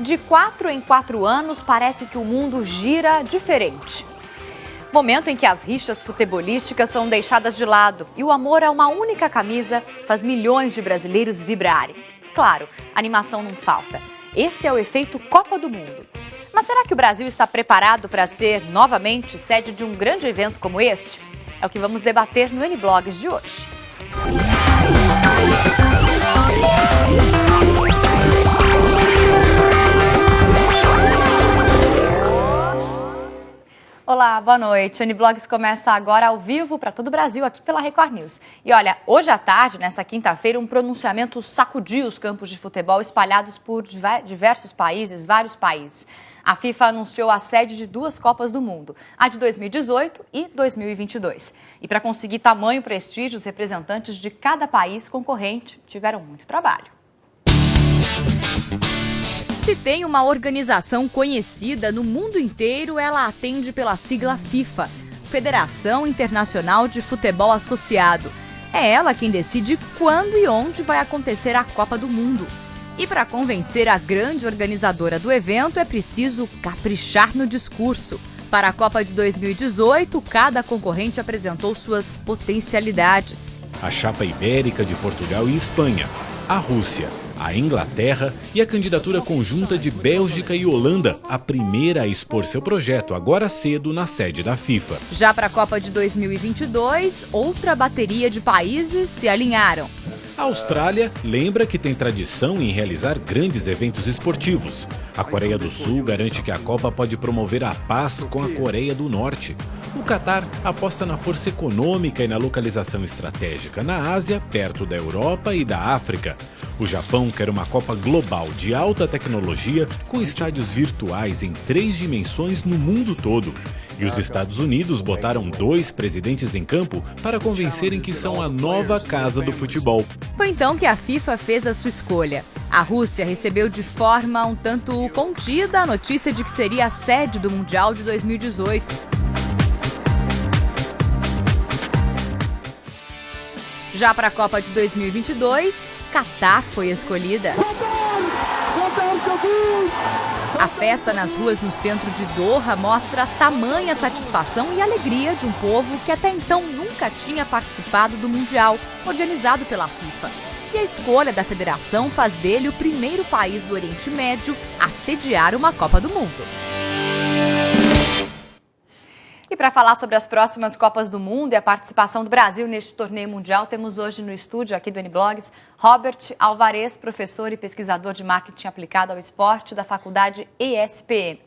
De 4 em 4 anos, parece que o mundo gira diferente. Momento em que as rixas futebolísticas são deixadas de lado e o amor a uma única camisa faz milhões de brasileiros vibrarem. Claro, animação não falta. Esse é o efeito Copa do Mundo. Mas será que o Brasil está preparado para ser novamente sede de um grande evento como este? É o que vamos debater no N-Blogs de hoje. Olá, boa noite. O N-Blogs começa agora ao vivo para todo o Brasil, aqui pela Record News. E olha, hoje à tarde, nesta quinta-feira, um pronunciamento sacudiu os campos de futebol espalhados por diversos países, vários países. A FIFA anunciou a sede de 2 Copas do Mundo, a de 2018 e 2022. E para conseguir tamanho prestígio, os representantes de cada país concorrente tiveram muito trabalho. Se tem uma organização conhecida no mundo inteiro, ela atende pela sigla FIFA, Federação Internacional de Futebol Associado. É ela quem decide quando e onde vai acontecer a Copa do Mundo. E para convencer a grande organizadora do evento, é preciso caprichar no discurso. Para a Copa de 2018, cada concorrente apresentou suas potencialidades. A chapa ibérica de Portugal e Espanha, a Rússia, a Inglaterra e a candidatura conjunta de Bélgica e Holanda, a primeira a expor seu projeto agora cedo na sede da FIFA. Já para a Copa de 2022, outra bateria de países se alinharam. A Austrália lembra que tem tradição em realizar grandes eventos esportivos. A Coreia do Sul garante que a Copa pode promover a paz com a Coreia do Norte. O Catar aposta na força econômica e na localização estratégica na Ásia, perto da Europa e da África. O Japão quer uma Copa global de alta tecnologia com estádios virtuais em 3 dimensões no mundo todo. E os Estados Unidos botaram 2 presidentes em campo para convencerem que são a nova casa do futebol. Foi então que a FIFA fez a sua escolha. A Rússia recebeu de forma um tanto contida a notícia de que seria a sede do Mundial de 2018. Já para a Copa de 2022, Catar foi escolhida. A festa nas ruas no centro de Doha mostra tamanha satisfação e alegria de um povo que até então nunca tinha participado do Mundial, organizado pela FIFA. E a escolha da federação faz dele o primeiro país do Oriente Médio a sediar uma Copa do Mundo. E para falar sobre as próximas Copas do Mundo e a participação do Brasil neste torneio mundial, temos hoje no estúdio aqui do N-Blogs, Robert Alvarez, professor e pesquisador de marketing aplicado ao esporte da faculdade ESPM.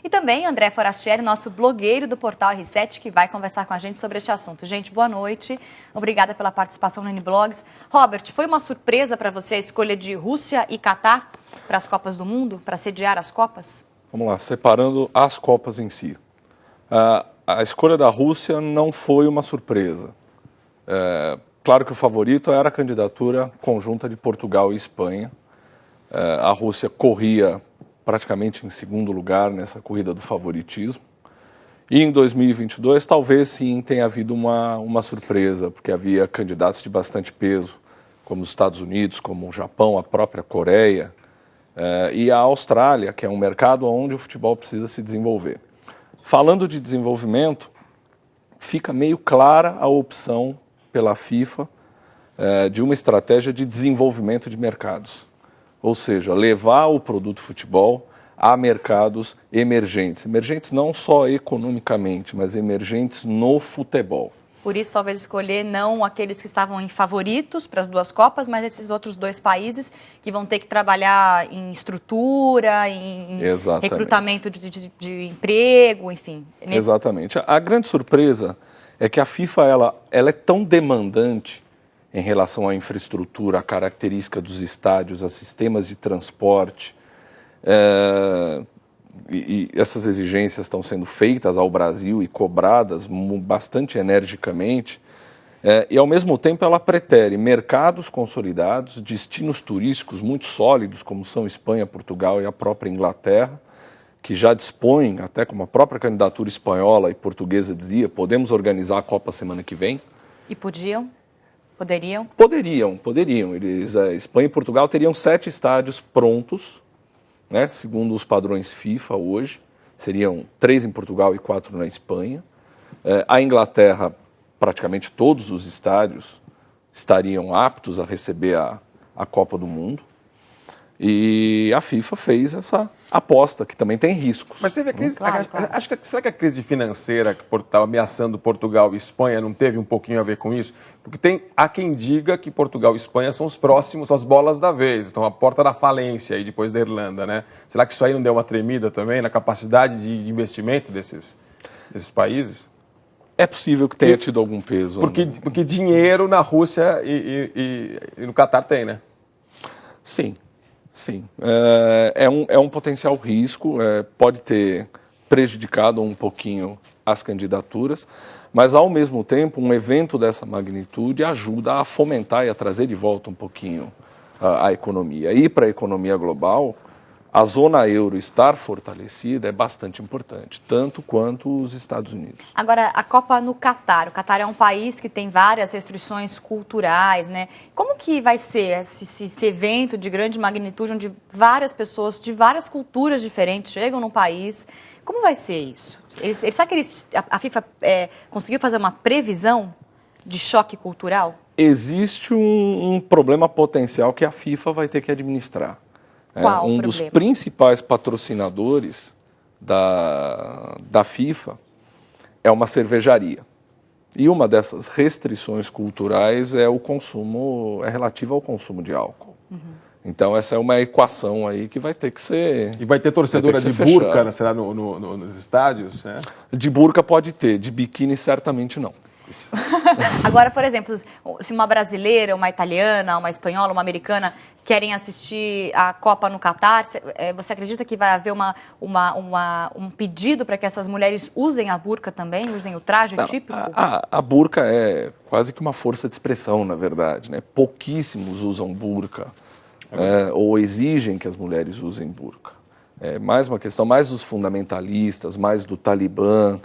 E também André Forastieri, nosso blogueiro do portal R7, que vai conversar com a gente sobre este assunto. Gente, boa noite. Obrigada pela participação no N-Blogs. Robert, foi uma surpresa para você a escolha de Rússia e Catar para as Copas do Mundo, para sediar as Copas? Vamos lá, separando as Copas em si. A escolha da Rússia não foi uma surpresa. Claro que o favorito era a candidatura conjunta de Portugal e Espanha. A Rússia corria praticamente em segundo lugar nessa corrida do favoritismo. E em 2022, talvez sim tenha havido uma surpresa, porque havia candidatos de bastante peso, como os Estados Unidos, como o Japão, a própria Coreia, e a Austrália, que é um mercado onde o futebol precisa se desenvolver. Falando de desenvolvimento, fica meio clara a opção pela FIFA de uma estratégia de desenvolvimento de mercados. Ou seja, levar o produto futebol a mercados emergentes. Emergentes não só economicamente, mas emergentes no futebol. Por isso, talvez escolher não aqueles que estavam em favoritos para as 2 Copas, mas esses outros 2 países que vão ter que trabalhar em estrutura, em recrutamento de emprego, enfim. Exatamente. A grande surpresa é que a FIFA ela é tão demandante em relação à infraestrutura, à característica dos estádios, a sistemas de transporte, e essas exigências estão sendo feitas ao Brasil e cobradas bastante energicamente, e ao mesmo tempo ela pretere mercados consolidados, destinos turísticos muito sólidos, como são Espanha, Portugal e a própria Inglaterra, que já dispõem, até como a própria candidatura espanhola e portuguesa dizia, podemos organizar a Copa semana que vem. E podiam? Poderiam? Poderiam. Espanha e Portugal teriam 7 estádios prontos, né? Segundo os padrões FIFA hoje, seriam 3 em Portugal e 4 na Espanha. A Inglaterra, praticamente todos os estádios estariam aptos a receber a Copa do Mundo. E a FIFA fez essa aposta, que também tem riscos. Mas teve a crise, Claro. será que a crise financeira que estava ameaçando Portugal e Espanha não teve um pouquinho a ver com isso? Porque há quem diga que Portugal e Espanha são os próximos às bolas da vez, estão à porta da falência aí depois da Irlanda, né? Será que isso aí não deu uma tremida também na capacidade de investimento desses países? É possível que tenha tido algum peso. Porque dinheiro na Rússia e no Catar tem, né? Sim. Sim, é um potencial risco, pode ter prejudicado um pouquinho as candidaturas, mas ao mesmo tempo um evento dessa magnitude ajuda a fomentar e a trazer de volta um pouquinho a economia. E para a economia global, a zona euro estar fortalecida é bastante importante, tanto quanto os Estados Unidos. Agora, a Copa no Catar. O Catar é um país que tem várias restrições culturais, né? Como que vai ser esse evento de grande magnitude, onde várias pessoas de várias culturas diferentes chegam no país? Como vai ser isso? Será que a FIFA conseguiu fazer uma previsão de choque cultural? Existe um problema potencial que a FIFA vai ter que administrar. Qual um o dos problema? principais patrocinadores da FIFA é uma cervejaria. E uma dessas restrições culturais é relativa ao consumo de álcool. Então essa é uma equação aí que vai ter que ser... E vai ter torcedora de fechada. burca, será, nos estádios? Né? De burca pode ter, de biquíni certamente não. Agora, por exemplo, se uma brasileira, uma italiana, uma espanhola, uma americana querem assistir a Copa no Catar, você acredita que vai haver um pedido para que essas mulheres usem a burca também, usem o traje típico? A burca é quase que uma força de expressão, na verdade, né? Pouquíssimos usam burca, ou exigem que as mulheres usem burca. É mais uma questão mais dos fundamentalistas, mais do Talibã.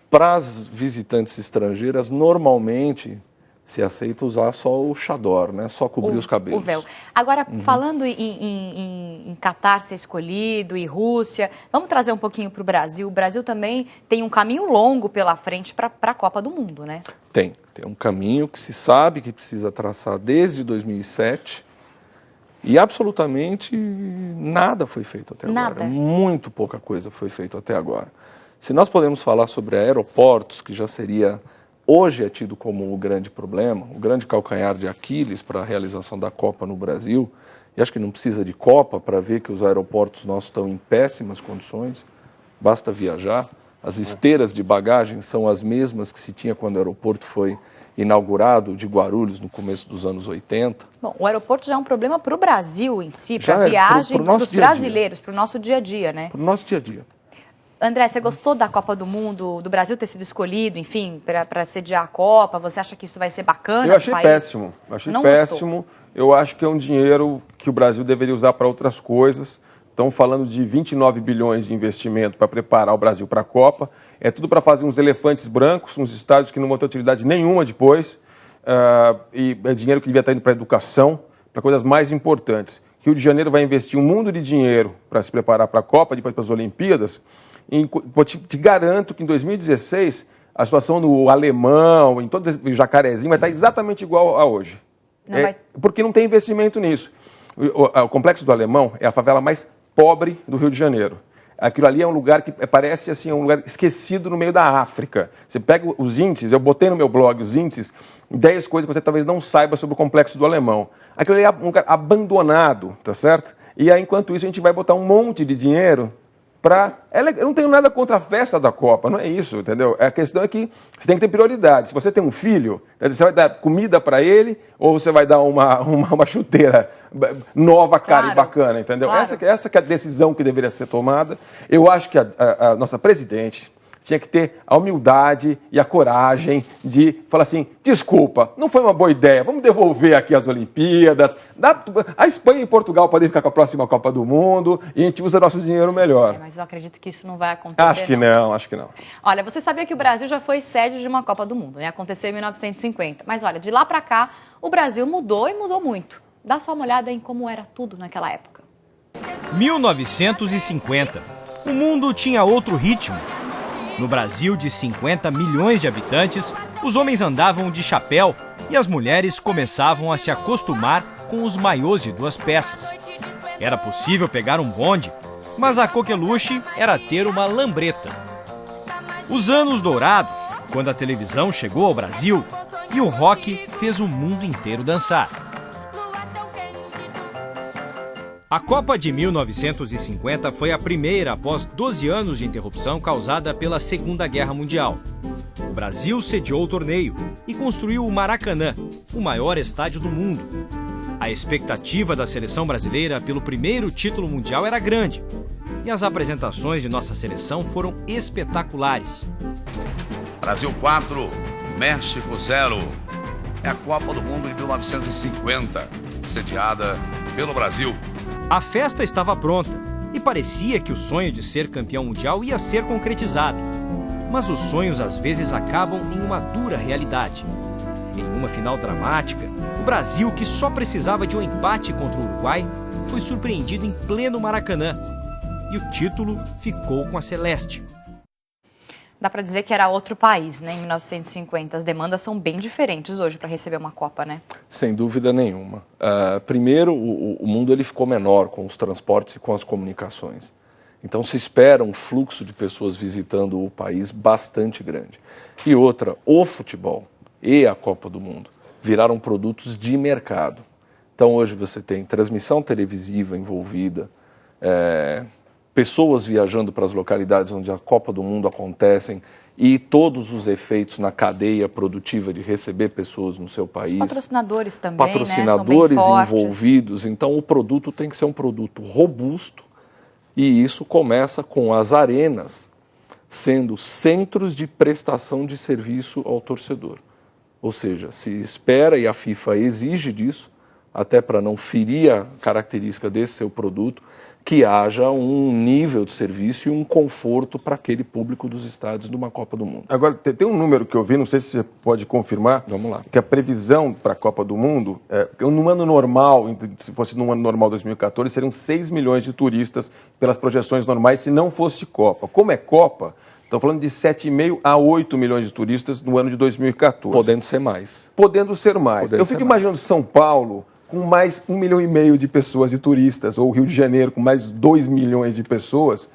Para as visitantes estrangeiras, normalmente se aceita usar só o chador, né? Só cobrir os cabelos. O véu. Agora, falando em Catar ser escolhido e Rússia, vamos trazer um pouquinho para o Brasil. O Brasil também tem um caminho longo pela frente para a Copa do Mundo, né? Tem um caminho que se sabe que precisa traçar desde 2007 e absolutamente nada foi feito até agora. Nada. Muito pouca coisa foi feita até agora. Se nós podemos falar sobre aeroportos, que já seria, hoje é tido como o grande problema, o grande calcanhar de Aquiles para a realização da Copa no Brasil, e acho que não precisa de Copa para ver que os aeroportos nossos estão em péssimas condições, basta viajar. As esteiras de bagagem são as mesmas que se tinha quando o aeroporto foi inaugurado, de Guarulhos, no começo dos anos 80. Bom, o aeroporto já é um problema para o Brasil em si, Já para a é, viagem pro nosso dos dia a dia. brasileiros, para o nosso dia a dia, né? Para o nosso dia a dia. André, você gostou da Copa do Mundo, do Brasil ter sido escolhido, enfim, para sediar a Copa? Você acha que isso vai ser bacana? Eu achei pro país? péssimo. Não péssimo. Eu acho que é um dinheiro que o Brasil deveria usar para outras coisas. Estão falando de 29 bilhões de investimento para preparar o Brasil para a Copa. É tudo para fazer uns elefantes brancos, uns estádios que não vão ter utilidade nenhuma depois. E é dinheiro que devia estar indo para a educação, para coisas mais importantes. Rio de Janeiro vai investir um mundo de dinheiro para se preparar para a Copa, depois para as Olimpíadas. Te garanto que em 2016 a situação no Alemão, em todo o Jacarezinho, vai estar exatamente igual a hoje. Porque não tem investimento nisso. O Complexo do Alemão é a favela mais pobre do Rio de Janeiro. Aquilo ali é um lugar que parece assim, um lugar esquecido no meio da África. Você pega os índices, eu botei no meu blog os índices, 10 coisas que você talvez não saiba sobre o Complexo do Alemão. Aquilo ali é um lugar abandonado, tá certo? E aí, enquanto isso, a gente vai botar um monte de dinheiro para... Eu não tenho nada contra a festa da Copa, não é isso, entendeu? A questão é que você tem que ter prioridade. Se você tem um filho, você vai dar comida para ele ou você vai dar uma chuteira nova, cara, e bacana, entendeu? Claro. Essa que é a decisão que deveria ser tomada. Eu acho que a nossa presidente tinha que ter a humildade e a coragem de falar assim, desculpa, não foi uma boa ideia, vamos devolver aqui as Olimpíadas, a Espanha e Portugal podem ficar com a próxima Copa do Mundo e a gente usa nosso dinheiro melhor. Mas eu acredito que isso não vai acontecer. Acho que não. Olha, você sabia que o Brasil já foi sede de uma Copa do Mundo, né? Aconteceu em 1950. Mas olha, de lá para cá, o Brasil mudou e mudou muito. Dá só uma olhada em como era tudo naquela época. 1950. O mundo tinha outro ritmo. No Brasil de 50 milhões de habitantes, os homens andavam de chapéu e as mulheres começavam a se acostumar com os maiôs de 2 peças. Era possível pegar um bonde, mas a coqueluche era ter uma lambreta. Os anos dourados, quando a televisão chegou ao Brasil e o rock fez o mundo inteiro dançar. A Copa de 1950 foi a primeira após 12 anos de interrupção causada pela Segunda Guerra Mundial. O Brasil sediou o torneio e construiu o Maracanã, o maior estádio do mundo. A expectativa da seleção brasileira pelo primeiro título mundial era grande e as apresentações de nossa seleção foram espetaculares. Brasil 4, México 0. É a Copa do Mundo de 1950, sediada pelo Brasil. A festa estava pronta e parecia que o sonho de ser campeão mundial ia ser concretizado. Mas os sonhos às vezes acabam em uma dura realidade. Em uma final dramática, o Brasil, que só precisava de um empate contra o Uruguai, foi surpreendido em pleno Maracanã. E o título ficou com a Celeste. Dá para dizer que era outro país, né? Em 1950. As demandas são bem diferentes hoje para receber uma Copa, né? Sem dúvida nenhuma. Primeiro, o mundo ele ficou menor com os transportes e com as comunicações. Então se espera um fluxo de pessoas visitando o país bastante grande. E outra, o futebol e a Copa do Mundo viraram produtos de mercado. Então hoje você tem transmissão televisiva envolvida, pessoas viajando para as localidades onde a Copa do Mundo acontecem e todos os efeitos na cadeia produtiva de receber pessoas no seu país. Os patrocinadores também, patrocinadores né? São bem fortes. Envolvidos. Então o produto tem que ser um produto robusto e isso começa com as arenas sendo centros de prestação de serviço ao torcedor. Ou seja, se espera e a FIFA exige disso, até para não ferir a característica desse seu produto, que haja um nível de serviço e um conforto para aquele público dos estádios de uma Copa do Mundo. Agora, tem um número que eu vi, não sei se você pode confirmar. Vamos lá. Que a previsão para a Copa do Mundo, num ano normal, se fosse num ano normal 2014, seriam 6 milhões de turistas pelas projeções normais, se não fosse Copa. Como é Copa, estão falando de 7,5 a 8 milhões de turistas no ano de 2014. Podendo ser mais. Podendo ser mais. Eu fico imaginando São Paulo com mais 1,5 milhão de pessoas, de turistas, ou Rio de Janeiro com mais 2 milhões de pessoas,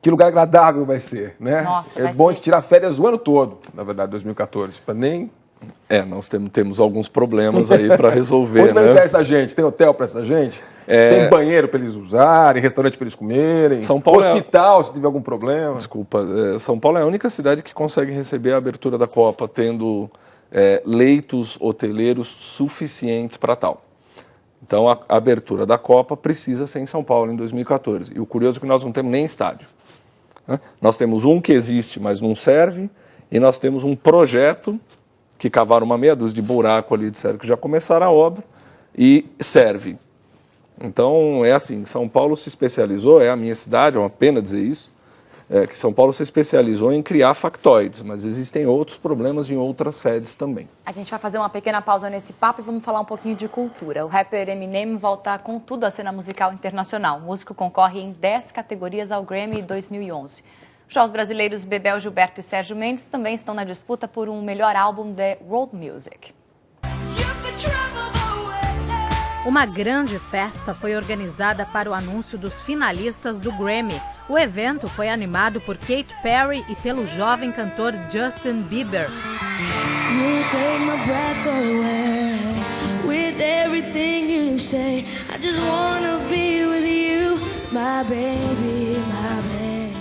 que lugar agradável vai ser, né? Nossa, é bom de tirar férias o ano todo, na verdade, 2014, para nem... Nós temos alguns problemas aí para resolver, Onde vai né? ficar essa gente? Tem hotel para essa gente? Tem banheiro para eles usarem, restaurante para eles comerem? São Paulo hospital, se tiver algum problema? Desculpa, São Paulo é a única cidade que consegue receber a abertura da Copa, tendo leitos hoteleiros suficientes para tal. Então, a abertura da Copa precisa ser em São Paulo em 2014. E o curioso é que nós não temos nem estádio. Né? Nós temos um que existe, mas não serve, e nós temos um projeto que cavaram uma meia dúzia de buraco ali, disseram que já começaram a obra, e serve. Então, é assim, São Paulo se especializou, é a minha cidade, é uma pena dizer isso, que São Paulo se especializou em criar factoides, mas existem outros problemas em outras sedes também. A gente vai fazer uma pequena pausa nesse papo e vamos falar um pouquinho de cultura. O rapper Eminem volta com tudo à cena musical internacional. O músico concorre em 10 categorias ao Grammy 2011. Já os brasileiros Bebel Gilberto e Sérgio Mendes também estão na disputa por um melhor álbum de World Music. Uma grande festa foi organizada para o anúncio dos finalistas do Grammy. O evento foi animado por Katy Perry e pelo jovem cantor Justin Bieber.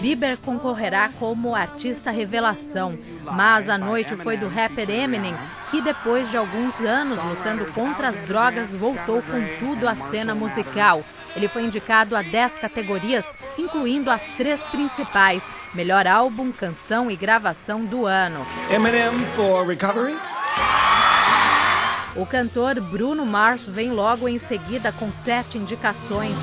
Bieber concorrerá como artista revelação, mas a noite foi do rapper Eminem, que depois de alguns anos lutando contra as drogas, voltou com tudo à cena musical. Ele foi indicado a 10 categorias, incluindo as 3 principais: melhor álbum, canção e gravação do ano. Eminem for Recovery. O cantor Bruno Mars vem logo em seguida com 7 indicações.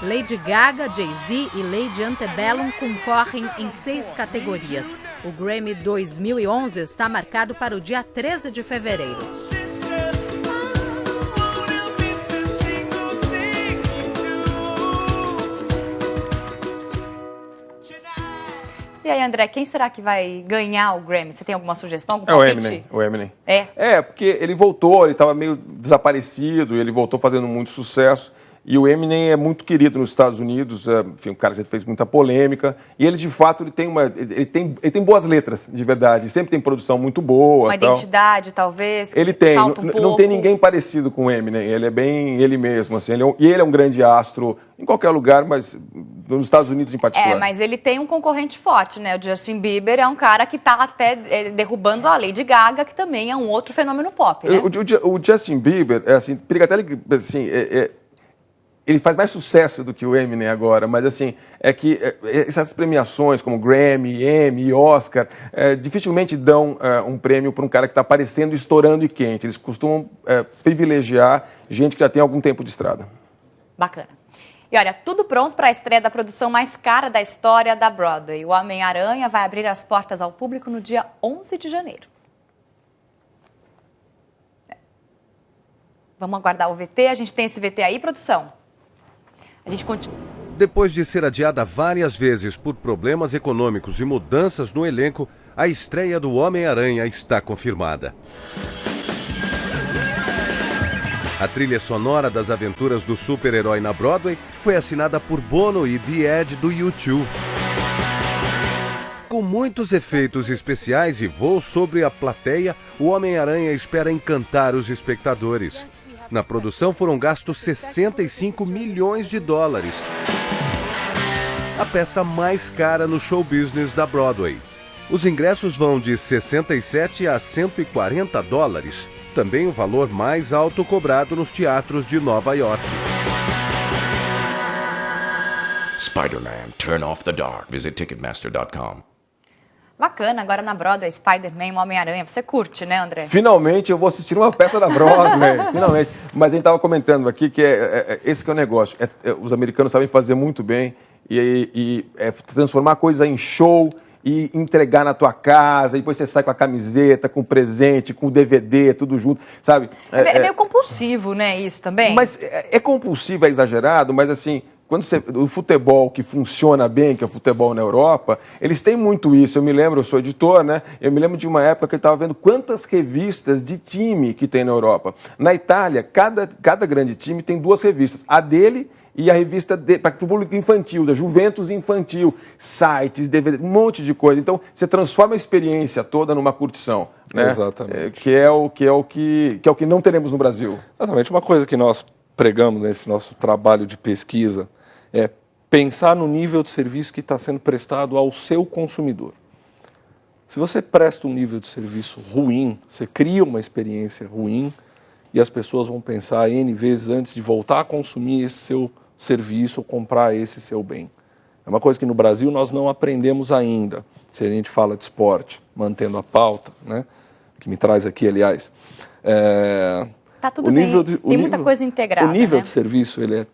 Lady Gaga, Jay-Z e Lady Antebellum concorrem em 6 categorias. O Grammy 2011 está marcado para o dia 13 de fevereiro. E aí, André, quem será que vai ganhar o Grammy? Você tem alguma sugestão? Algum palpite? O Eminem. Porque ele voltou, ele estava meio desaparecido, ele voltou fazendo muito sucesso. E o Eminem é muito querido nos Estados Unidos, enfim, um cara que já fez muita polêmica. E ele, de fato, ele tem boas letras, de verdade. Sempre tem produção muito boa. Uma identidade, talvez, que ele tem, falta um pouco. Não tem ninguém parecido com o Eminem. Ele é bem ele mesmo, assim. Ele é um grande astro em qualquer lugar, mas nos Estados Unidos em particular. Mas ele tem um concorrente forte, né? O Justin Bieber é um cara que está até derrubando a Lady Gaga, que também é um outro fenômeno pop, né? O Justin Bieber, periga até ele faz mais sucesso do que o Eminem agora, mas assim, essas premiações como Grammy, Emmy e Oscar, dificilmente dão um prêmio para um cara que está aparecendo, estourando e quente. Eles costumam privilegiar gente que já tem algum tempo de estrada. Bacana. E olha, tudo pronto para a estreia da produção mais cara da história da Broadway. O Homem-Aranha vai abrir as portas ao público no dia 11 de janeiro. Vamos aguardar o VT. A gente tem esse VT aí, produção? A gente continua. Depois de ser adiada várias vezes por problemas econômicos e mudanças no elenco, a estreia do Homem-Aranha está confirmada. A trilha sonora das aventuras do super-herói na Broadway foi assinada por Bono e The Edge do U2. Com muitos efeitos especiais e voos sobre a plateia, o Homem-Aranha espera encantar os espectadores. Na produção foram gastos 65 milhões de dólares. A peça mais cara no show business da Broadway. Os ingressos vão de 67 a 140 dólares, também o valor mais alto cobrado nos teatros de Nova York. Spider-Man, Turn Off the Dark. Visit Ticketmaster.com. Bacana, agora na Broadway, Spider-Man, Homem-Aranha. Você curte, né, André? Finalmente eu vou assistir uma peça da Broadway, finalmente. Mas a gente estava comentando aqui que esse que é o negócio. Os americanos sabem fazer muito bem e transformar a coisa em show e entregar na tua casa, e depois você sai com a camiseta, com o presente, com o DVD, tudo junto, sabe? É meio compulsivo, né, isso também? Mas é compulsivo, é exagerado, mas assim... o futebol que funciona bem, que é o futebol na Europa, eles têm muito isso. Eu me lembro, eu sou editor, né? Eu me lembro de uma época que eu estava vendo quantas revistas de time que tem na Europa. Na Itália, cada grande time tem 2 revistas. A dele e a revista para o público infantil, da Juventus Infantil, sites, DVD, um monte de coisa. Então, você transforma a experiência toda numa curtição. Né? Exatamente. Que é o que não teremos no Brasil. Exatamente. Uma coisa que nós pregamos nesse nosso trabalho de pesquisa é pensar no nível de serviço que está sendo prestado ao seu consumidor. Se você presta um nível de serviço ruim, você cria uma experiência ruim e as pessoas vão pensar N vezes antes de voltar a consumir esse seu serviço ou comprar esse seu bem. É uma coisa que no Brasil nós não aprendemos ainda. Se a gente fala de esporte, mantendo a pauta, né, que me traz aqui, aliás... Tá tudo bem, tem muita coisa integrada. O nível né? de serviço ele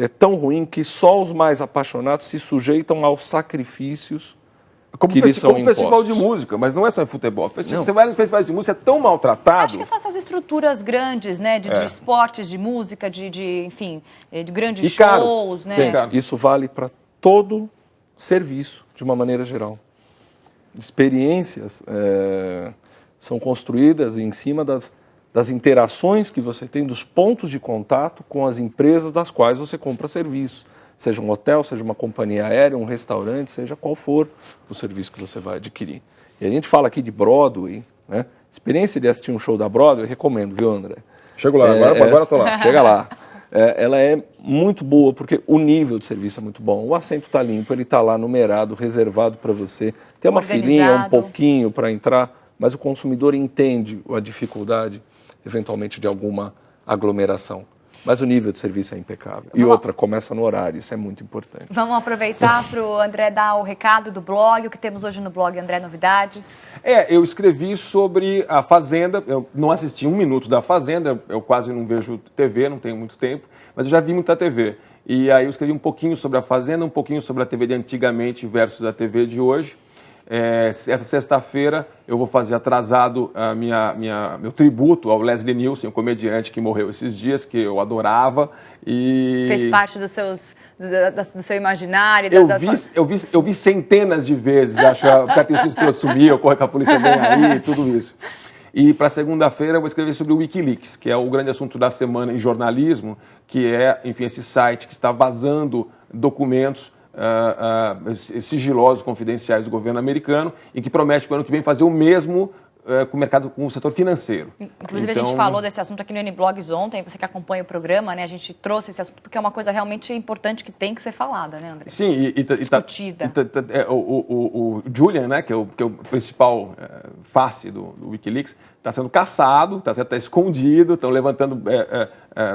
é tão ruim que só os mais apaixonados se sujeitam aos sacrifícios que lhes são impostos. Como festival de música, mas não é só em futebol. Você vai nos festivais de música, é tão maltratado. Acho que são essas estruturas grandes, né, de esportes, de música, enfim, de grandes shows. Né? Isso vale para todo serviço, de uma maneira geral. Experiências são construídas em cima das interações que você tem, dos pontos de contato com as empresas das quais você compra serviços. Seja um hotel, seja uma companhia aérea, um restaurante, seja qual for o serviço que você vai adquirir. E a gente fala aqui de Broadway, né? Experiência de assistir um show da Broadway, recomendo, viu, André? Chego lá, agora estou lá. Chega lá. Ela é muito boa, porque o nível de serviço é muito bom. O assento está limpo, ele está lá numerado, reservado para você. Tem uma filinha um pouquinho para entrar, mas o consumidor entende a dificuldade, eventualmente, de alguma aglomeração. Mas o nível de serviço é impecável. E outra, começa no horário, isso é muito importante. Vamos aproveitar para o André dar o recado do blog, o que temos hoje no blog, André, novidades? Eu escrevi sobre a Fazenda, eu não assisti 1 minuto da Fazenda, eu quase não vejo TV, não tenho muito tempo, mas eu já vi muita TV. E aí eu escrevi um pouquinho sobre a Fazenda, um pouquinho sobre a TV de antigamente versus a TV de hoje. Essa sexta-feira eu vou fazer atrasado meu tributo ao Leslie Nielsen, o comediante que morreu esses dias, que eu adorava. E fez parte do seu imaginário? Eu vi centenas de vezes, acho que o Cartensista piloto sumiu, corre com a polícia bem aí, tudo isso. E para segunda-feira eu vou escrever sobre o Wikileaks, que é o grande assunto da semana em jornalismo, que é, enfim, esse site que está vazando documentos sigilosos, confidenciais do governo americano e que promete para o ano que vem fazer o mesmo com o mercado, com o setor financeiro. Inclusive, a gente falou desse assunto aqui no N-Blogs ontem, você que acompanha o programa, né? A gente trouxe esse assunto porque é uma coisa realmente importante que tem que ser falada, né, André? Sim, discutida. O Julian, né, que é o principal face do Wikileaks, está sendo caçado, está escondido, estão levantando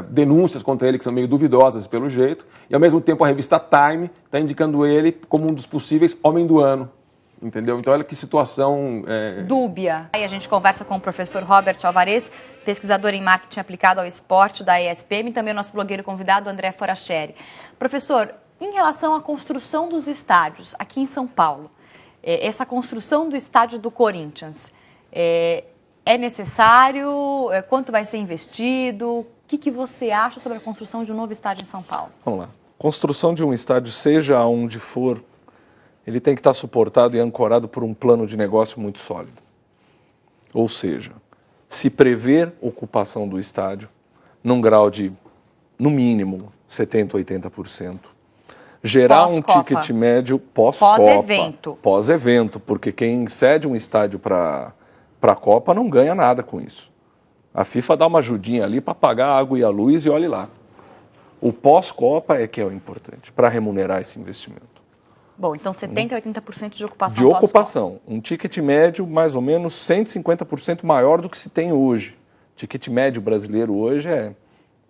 denúncias contra ele que são meio duvidosas pelo jeito, e ao mesmo tempo a revista Time está indicando ele como um dos possíveis homem do ano. Entendeu? Então, olha que situação dúbia. Aí a gente conversa com o professor Robert Alvarez, pesquisador em marketing aplicado ao esporte da ESPM, e também o nosso blogueiro convidado, André Foracheri. Professor, em relação à construção dos estádios aqui em São Paulo, essa construção do estádio do Corinthians, é necessário? Quanto vai ser investido? O que você acha sobre a construção de um novo estádio em São Paulo? Vamos lá. Construção de um estádio, seja onde for, ele tem que estar suportado e ancorado por um plano de negócio muito sólido. Ou seja, se prever ocupação do estádio num grau de, no mínimo, 70%, 80%. Gerar um ticket médio pós-Copa. Pós-evento, porque quem cede um estádio para a Copa não ganha nada com isso. A FIFA dá uma ajudinha ali para pagar a água e a luz e olhe lá. O pós-Copa é que é o importante, para remunerar esse investimento. Bom, então 70% a 80% de ocupação. De ocupação. Um ticket médio mais ou menos 150% maior do que se tem hoje. O ticket médio brasileiro hoje é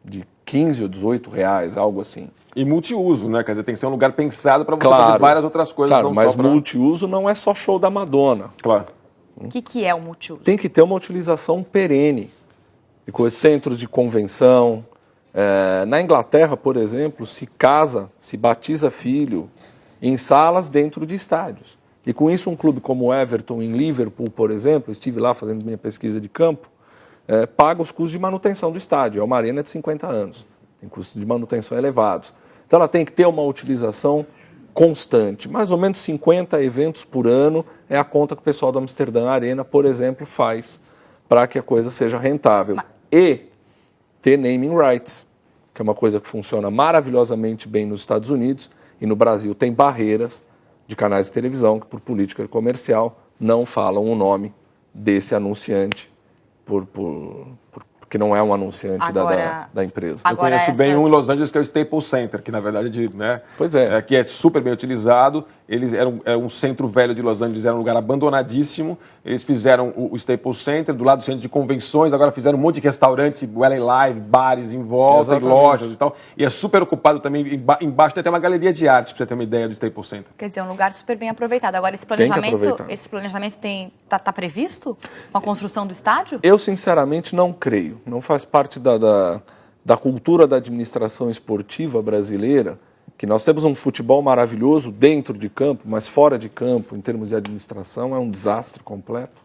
de 15 ou 18 reais, algo assim. E multiuso, né? Quer dizer, tem que ser um lugar pensado para você fazer várias outras coisas. Claro, mas multiuso não é só show da Madonna. Claro. O que é o multiuso? Tem que ter uma utilização perene. Com centros de convenção. Na Inglaterra, por exemplo, se casa, se batiza filho em salas dentro de estádios. E com isso um clube como o Everton em Liverpool, por exemplo, estive lá fazendo minha pesquisa de campo, paga os custos de manutenção do estádio. É uma arena de 50 anos, tem custos de manutenção elevados. Então ela tem que ter uma utilização constante. Mais ou menos 50 eventos por ano é a conta que o pessoal do Amsterdã Arena, por exemplo, faz para que a coisa seja rentável. E ter naming rights, que é uma coisa que funciona maravilhosamente bem nos Estados Unidos, e no Brasil tem barreiras de canais de televisão que, por política comercial, não falam o nome desse anunciante, porque não é um anunciante da empresa. Eu conheço bem um em Los Angeles que é o Staples Center, que na verdade, né, que é super bem utilizado. Eles eram um centro velho de Los Angeles, era um lugar abandonadíssimo. Eles fizeram o Staples Center, do lado do centro de convenções, agora fizeram um monte de restaurantes, LA Live, bares em volta, e lojas e tal. E é super ocupado também, embaixo tem até uma galeria de arte, para você ter uma ideia do Staples Center. Quer dizer, é um lugar super bem aproveitado. Agora, esse planejamento está previsto com a construção do estádio? Eu, sinceramente, não creio. Não faz parte da cultura da administração esportiva brasileira, que nós temos um futebol maravilhoso dentro de campo, mas fora de campo, em termos de administração, é um desastre completo.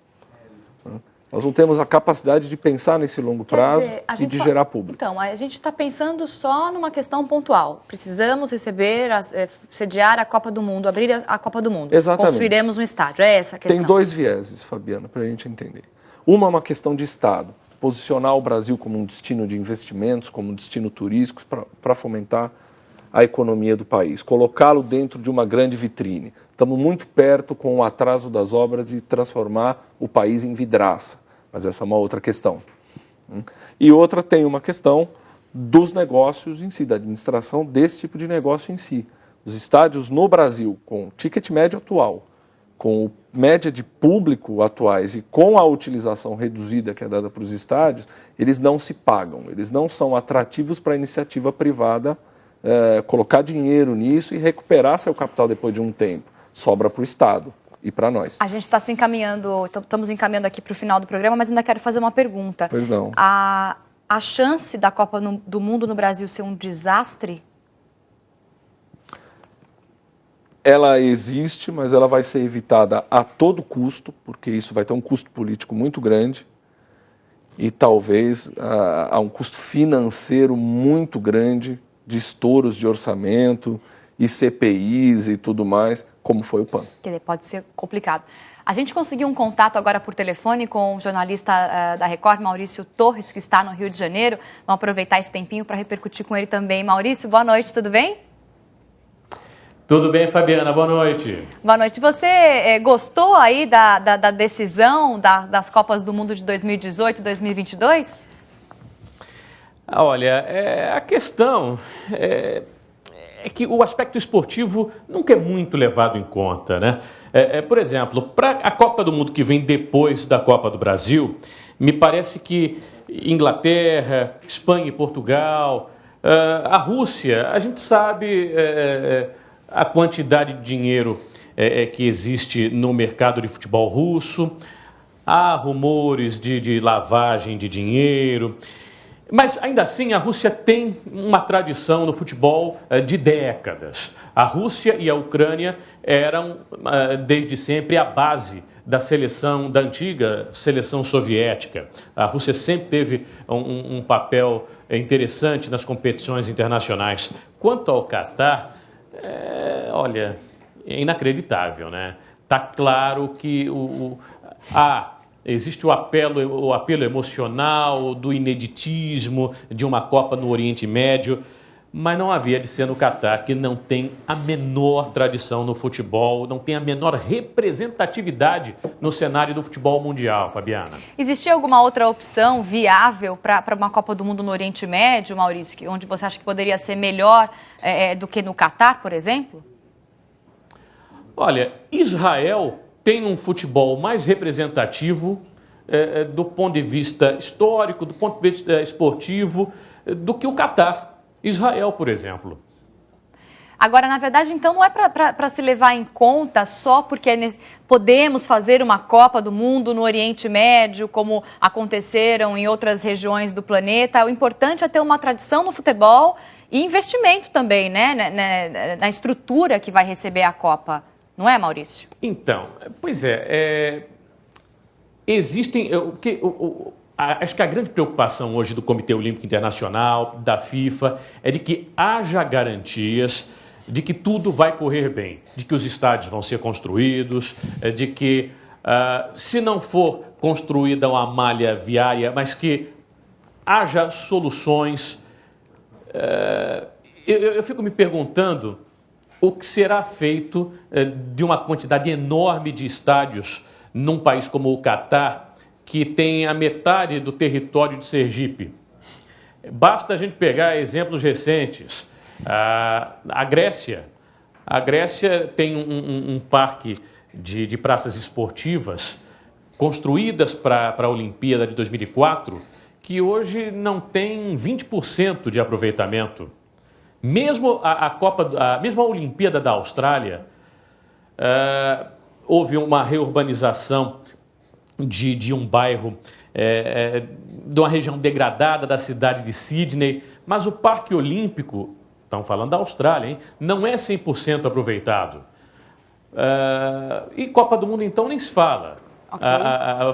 Nós não temos a capacidade de pensar nesse longo prazo e de gerar público. Então, a gente está pensando só numa questão pontual. Precisamos sediar a Copa do Mundo, abrir a Copa do Mundo. Exatamente. Construiremos um estádio. É essa a questão. Tem dois vieses, Fabiana, para a gente entender. Uma é uma questão de Estado. Posicionar o Brasil como um destino de investimentos, como um destino turístico para fomentar a economia do país, colocá-lo dentro de uma grande vitrine. Estamos muito perto com o atraso das obras de transformar o país em vidraça, mas essa é uma outra questão. E outra tem uma questão dos negócios em si, da administração desse tipo de negócio em si. Os estádios no Brasil, com ticket médio atual, com média de público atuais e com a utilização reduzida que é dada para os estádios, eles não se pagam, eles não são atrativos para a iniciativa privada colocar dinheiro nisso e recuperar seu capital depois de um tempo. Sobra para o Estado e para nós. A gente está se encaminhando, estamos encaminhando aqui para o final do programa, mas ainda quero fazer uma pergunta. Pois não. A chance da Copa do Mundo no Brasil ser um desastre ela existe, mas ela vai ser evitada a todo custo, porque isso vai ter um custo político muito grande e talvez a um custo financeiro muito grande de estouros de orçamento e CPIs e tudo mais, como foi o PAN. Pode ser complicado. A gente conseguiu um contato agora por telefone com o jornalista da Record, Maurício Torres, que está no Rio de Janeiro. Vamos aproveitar esse tempinho para repercutir com ele também. Maurício, boa noite, tudo bem? Tudo bem, Fabiana, boa noite. Boa noite. Você gostou aí da decisão das Copas do Mundo de 2018 e 2022? Olha, a questão é que o aspecto esportivo nunca é muito levado em conta, né? Por exemplo, para a Copa do Mundo que vem depois da Copa do Brasil, me parece que Inglaterra, Espanha e Portugal, a Rússia, a gente sabe a quantidade de dinheiro que existe no mercado de futebol russo, há rumores de lavagem de dinheiro. Mas, ainda assim, a Rússia tem uma tradição no futebol de décadas. A Rússia e a Ucrânia eram, desde sempre, a base da antiga seleção soviética. A Rússia sempre teve um papel interessante nas competições internacionais. Quanto ao Catar, olha, é inacreditável, né? Está claro que existe o apelo emocional do ineditismo de uma Copa no Oriente Médio, mas não havia de ser no Catar, que não tem a menor tradição no futebol, não tem a menor representatividade no cenário do futebol mundial, Fabiana. Existia alguma outra opção viável para uma Copa do Mundo no Oriente Médio, Maurício, onde você acha que poderia ser melhor do que no Catar, por exemplo? Olha, Israel tem um futebol mais representativo do ponto de vista histórico, do ponto de vista esportivo, do que o Catar. Israel, por exemplo. Agora, na verdade, então, não é para se levar em conta só porque podemos fazer uma Copa do Mundo no Oriente Médio, como aconteceram em outras regiões do planeta. O importante é ter uma tradição no futebol e investimento também, né, na estrutura que vai receber a Copa. Não é, Maurício? Então, pois existem... Acho que a grande preocupação hoje do Comitê Olímpico Internacional, da FIFA, é de que haja garantias de que tudo vai correr bem, de que os estádios vão ser construídos, de que, se não for construída uma malha viária, mas que haja soluções. Eu fico me perguntando o que será feito de uma quantidade enorme de estádios num país como o Catar, que tem a metade do território de Sergipe. Basta a gente pegar exemplos recentes. A Grécia tem um parque de praças esportivas construídas para a Olimpíada de 2004, que hoje não tem 20% de aproveitamento. Mesmo mesmo a Olimpíada da Austrália, houve uma reurbanização de um bairro, de uma região degradada da cidade de Sydney, mas o Parque Olímpico, estamos falando da Austrália, hein, não é 100% aproveitado. E Copa do Mundo, então, nem se fala. Okay.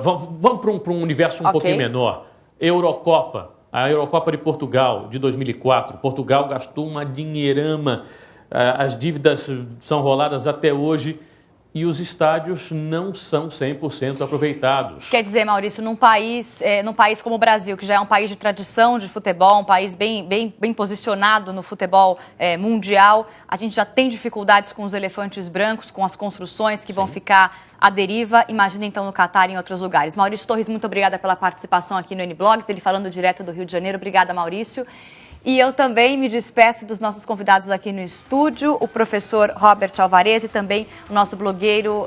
Vamos para um universo um pouquinho menor. Eurocopa, a Eurocopa de Portugal, de 2004. Portugal gastou uma dinheirama, as dívidas são roladas até hoje, e os estádios não são 100% aproveitados. Quer dizer, Maurício, num país como o Brasil, que já é um país de tradição de futebol, um país bem posicionado no futebol mundial, a gente já tem dificuldades com os elefantes brancos, com as construções que vão ficar à deriva. Imagina então no Catar e em outros lugares. Maurício Torres, muito obrigada pela participação aqui no N-Blog, ele falando direto do Rio de Janeiro. Obrigada, Maurício. E eu também me despeço dos nossos convidados aqui no estúdio, o professor Robert Alvarez e também o nosso blogueiro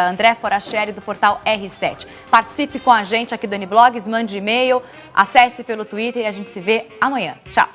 André Foracheri, do portal R7. Participe com a gente aqui do N-Blogs, mande e-mail, acesse pelo Twitter e a gente se vê amanhã. Tchau!